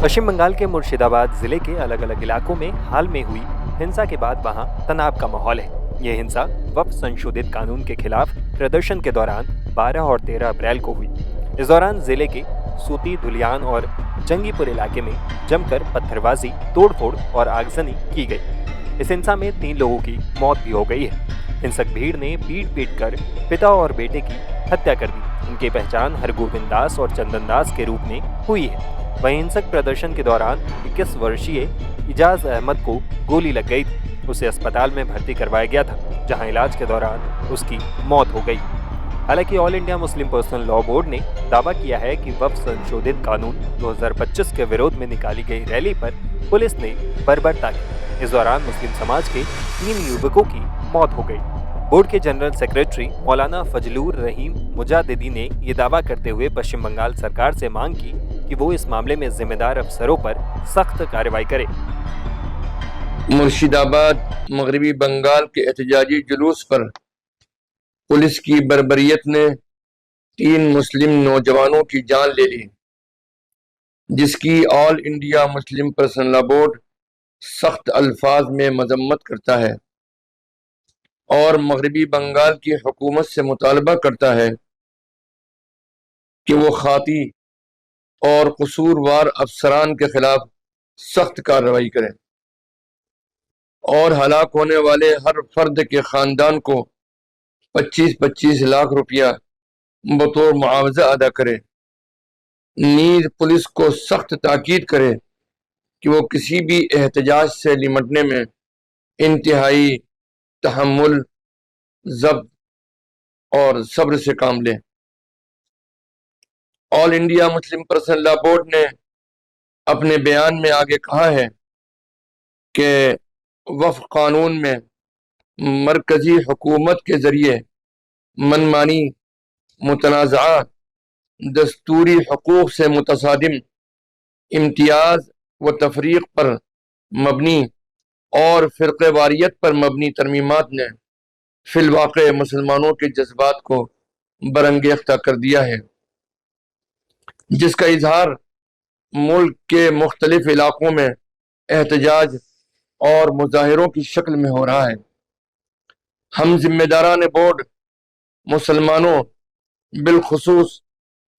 पश्चिम बंगाल के मुर्शिदाबाद जिले के अलग अलग इलाकों में हाल में हुई हिंसा के बाद वहां तनाव का माहौल है। यह हिंसा वक्फ संशोधित कानून के खिलाफ प्रदर्शन के दौरान 12 और 13 अप्रैल को हुई। इस दौरान जिले के सूती, धुलियान और जंगीपुर इलाके में जमकर पत्थरबाजी, तोड़फोड़ और आगजनी की गई। इस हिंसा में 3 लोगों की मौत भी हो गई है। हिंसक भीड़ ने पीट कर पिता और बेटे की हत्या कर दी। उनकी पहचान हरगोविंद दास और चंदन दास के रूप में हुई है। वहीं हिंसक प्रदर्शन के दौरान 21 वर्षीय इजाज अहमद को गोली लग गई थी। उसे अस्पताल में भर्ती करवाया गया था, जहां इलाज के दौरान उसकी मौत हो गई। हालांकि all India Muslim personal law board ने दावा किया है कि वक्फ संशोधित कानून 2025 के विरोध में निकाली गई रैली पर पुलिस ने बर्बरता की। इस दौरान मुस्लिम समाज के 3 युवकों की मौत हो गई। बोर्ड के जनरल सेक्रेटरी मौलाना फजलुर रहीम मुजादिदी ने यह दावा करते हुए पश्चिम बंगाल सरकार से मांग की कि वो इस मामले में जिम्मेदार अफसरों पर सख्त कार्रवाई करे। मुर्शिदाबाद मगरबी बंगाल के एहतजाजी जुलूस पर पुलिस की बर्बरियत ने 3 मुस्लिम नौजवानों की जान ले ली, जिसकी all India Muslim personal law board सख्त अल्फाज में मजम्मत करता है और मगरबी बंगाल की हुकूमत से मुतालबा करता है कि वो खाती और कसूरवार अफसरान के खिलाफ सख्त कार्रवाई करें और हलाक होने वाले हर फर्द के खानदान को 25-25 लाख रुपया बतौर मुआवजा अदा करे। नीज़ पुलिस को सख्त ताकीद करे कि वो किसी भी एहतजाज से निमटने में इंतहाई तहम्मुल, ज़ब्त और सब्र से काम लें। All India Muslim personal law board ने अपने बयान में आगे कहा है कि वक्फ कानून में मरकजी हुकूमत के जरिए मनमानी, मुतनाज़ा दस्तूरी हकूक़ से मुतसादिम इम्तियाज व तफरीक पर मबनी और फ़िरक़ेवारियत पर मबनी तरमीमात ने फिलवाक़े मुसलमानों के जज्बात को बरंगेख्ता कर दिया है, जिसका इजहार मुल्क के मुख्तलिफ इलाकों में एहतजाज और मुजाहिरों की शक्ल में हो रहा है। हम जिम्मेदारान बोर्ड मुसलमानों, बिलखुसूस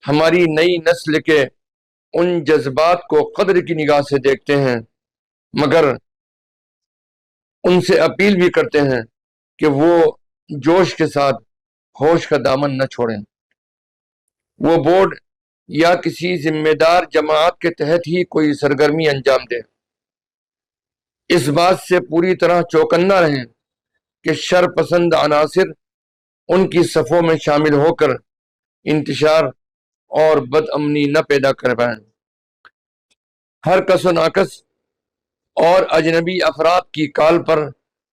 हमारी नई नस्ल के उन जज्बात को कदर की निगाह से देखते हैं, मगर उनसे अपील भी करते हैं कि वो जोश के साथ होश का दामन न छोड़ें। वो बोर्ड या किसी जिम्मेदार जमात के तहत ही कोई सरगर्मी अंजाम दे, इस बात से पूरी तरह चौकन्ना रहें कि शर पसंद अनासिर उनकी सफ़ों में शामिल होकर इंतशार और बदअमनी न पैदा कर पाएं। हर कसो नाकस और अजनबी अफराद की कॉल पर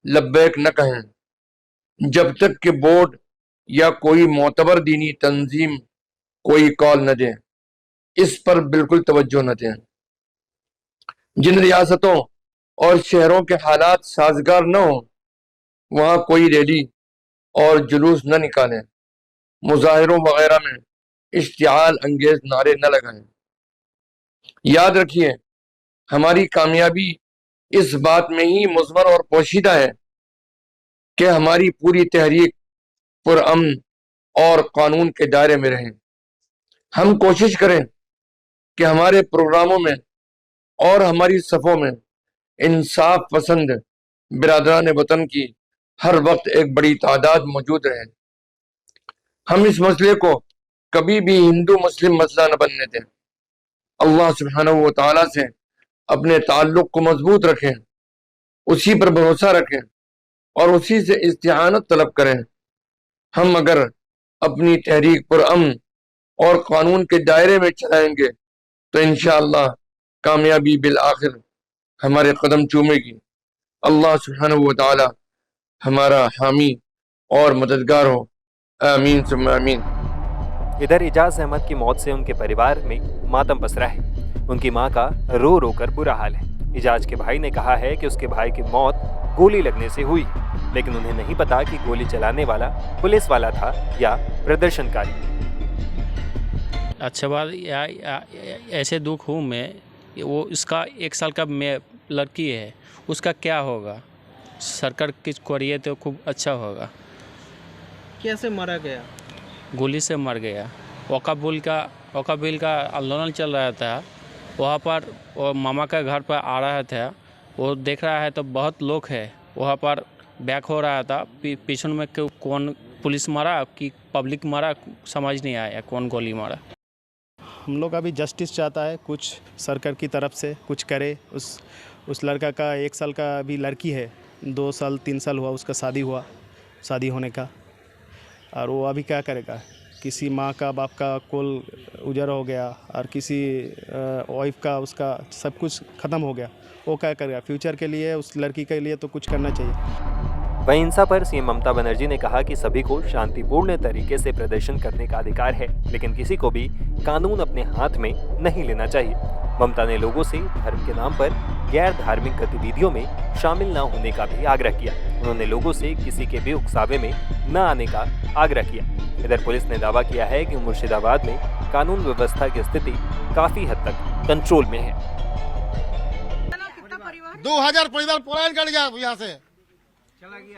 लब्बैक न कहें, जब तक कि बोर्ड या कोई मोतबर दीनी तंजीम कोई कॉल न दे। इस पर बिल्कुल तवज्जो न दें। जिन रियासतों और शहरों के हालात साजगार न हो, वहां कोई रैली और जुलूस न निकालें, मुजाहिरों वगैरह में इश्तिआल अंगेज नारे न लगाएं। याद रखिए, हमारी कामयाबी इस बात में ही मुज़मर और पोशीदा है कि हमारी पूरी तहरीक पुरअमन और कानून के दायरे में रहे। हम कोशिश करें कि हमारे प्रोग्रामों में और हमारी सफ़ों में इंसाफ पसंद बिरादरान वतन की हर वक्त एक बड़ी तादाद मौजूद रहे। हम इस मसले को कभी भी हिंदू मुस्लिम मसला न बनने दें। अल्लाह सुब्हानहू व तआला से अपने ताल्लुक को मजबूत रखें, उसी पर भरोसा रखें और उसी से इस्तिआनत तलब करें। हम अगर अपनी तहरीक पुरअमन और कानून के दायरे में चलाएंगे तो इंशाअल्लाह कामयाबी बिल आखिर हमारे कदम चूमेगी। अल्लाह सुब्हानहू व तआला हमारा हामी और मददगार हो। आमीन सुम्मा आमीन। इधर इजाज अहमद की मौत से उनके परिवार में मातम पसरा है। उनकी मां का रो रो कर बुरा हाल है। इजाज के भाई ने कहा है कि उसके भाई की मौत गोली लगने से हुई, लेकिन उन्हें नहीं पता कि गोली चलाने वाला पुलिस वाला था या प्रदर्शनकारी। अच्छा बात ऐसे दुख हूँ मैं वो इसका 1 साल का लड़की है, उसका क्या होगा? सरकार कुछ करिए तो खूब अच्छा होगा। कैसे मारा गया? गोली से मर गया। वकाबिल का आंदोलन चल रहा था, वहाँ पर वो मामा का घर पर आ रहा था, वो देख रहा है तो बहुत लोग है वहाँ पर, बैक हो रहा था, पीछे में कौन पुलिस मारा कि पब्लिक मारा समझ नहीं आया कौन गोली मारा। हम लोग अभी जस्टिस चाहता है, कुछ सरकार की तरफ से कुछ करे। उस लड़का का 1 साल का अभी लड़की है, 2 साल 3 साल हुआ उसका शादी होने का, और वो अभी क्या करेगा? किसी माँ का बाप का कोल उजड़ हो गया और किसी वाइफ का उसका सब कुछ ख़त्म हो गया, वो क्या करेगा? फ्यूचर के लिए उस लड़की के लिए तो कुछ करना चाहिए। वहीं हिंसा पर सीएम ममता बनर्जी ने कहा कि सभी को शांतिपूर्ण तरीके से प्रदर्शन करने का अधिकार है, लेकिन किसी को भी कानून अपने हाथ में नहीं लेना चाहिए। ममता ने लोगों से धर्म के नाम पर गैर धार्मिक गतिविधियों में शामिल न होने का भी आग्रह किया। उन्होंने लोगों से किसी के भी उकसावे में न आने का आग्रह किया। इधर पुलिस ने दावा किया है कि मुर्शिदाबाद में कानून व्यवस्था की स्थिति काफी हद तक कंट्रोल में है। 2000 परिवार पलायन कर गया, यहाँ से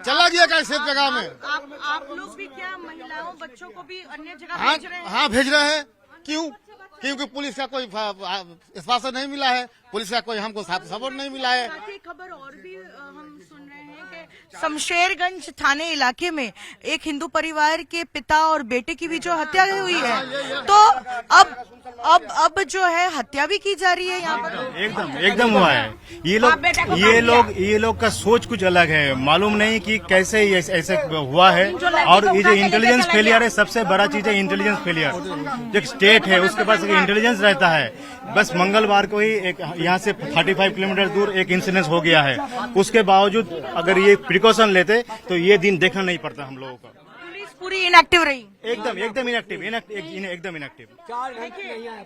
चला गया कैसे जगह में। आप लोग भी क्या महिलाओं बच्चों को भी अन्य जगह हाँ, भेज रहे हैं? हाँ भेज रहे हैं। क्यों? क्योंकि पुलिस का कोई आश्वासन नहीं मिला है, पुलिस का कोई हमको सपोर्ट नहीं मिला है। साथ ही खबर और भी हम सुन रहे हैं कि शमशेरगंज थाने इलाके में एक हिंदू परिवार के पिता और बेटे की भी जो हत्या हुई है, तो अब जो है हत्या भी की जा रही है यहाँ पर। एकदम हुआ है। ये लोग का सोच कुछ अलग है, मालूम नहीं कि कैसे ये ऐसे हुआ है। और ये जो इंटेलिजेंस फेलियर है, सबसे बड़ा चीज है इंटेलिजेंस फेलियर। जो स्टेट है उसके पास इंटेलिजेंस रहता है। बस मंगलवार को ही एक यहाँ से 35 किलोमीटर दूर एक इंसिडेंट हो गया है, उसके बावजूद अगर ये प्रिकॉशन लेते तो ये दिन देखना नहीं पड़ता हम लोगों को। पूरी इनएक्टिव रही, एकदम इनएक्टिव।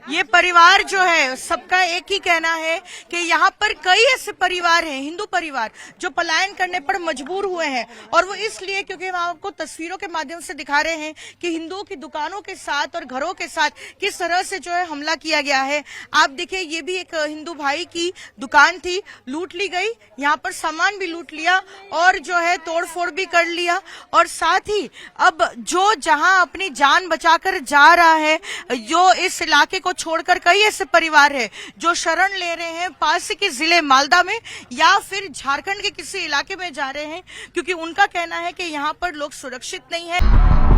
ये परिवार जो है सबका एक ही कहना है कि यहाँ पर कई ऐसे परिवार हैं, हिंदू परिवार, जो पलायन करने पर मजबूर हुए हैं, और वो इसलिए क्योंकि हम आपको तस्वीरों के माध्यम से दिखा रहे हैं कि हिंदुओं की दुकानों के साथ और घरों के साथ किस तरह से जो है हमला किया गया है। आप देखिए, ये भी एक हिंदू भाई की दुकान थी, लूट ली गई, यहाँ पर सामान भी लूट लिया और जो है तोड़फोड़ भी कर लिया। और साथ ही अब जो जहां अपनी जान बचाकर जा रहा है, जो इस इलाके को छोड़कर कई ऐसे परिवार है जो शरण ले रहे हैं पास के जिले मालदा में या फिर झारखंड के किसी इलाके में जा रहे हैं, क्योंकि उनका कहना है कि यहाँ पर लोग सुरक्षित नहीं है।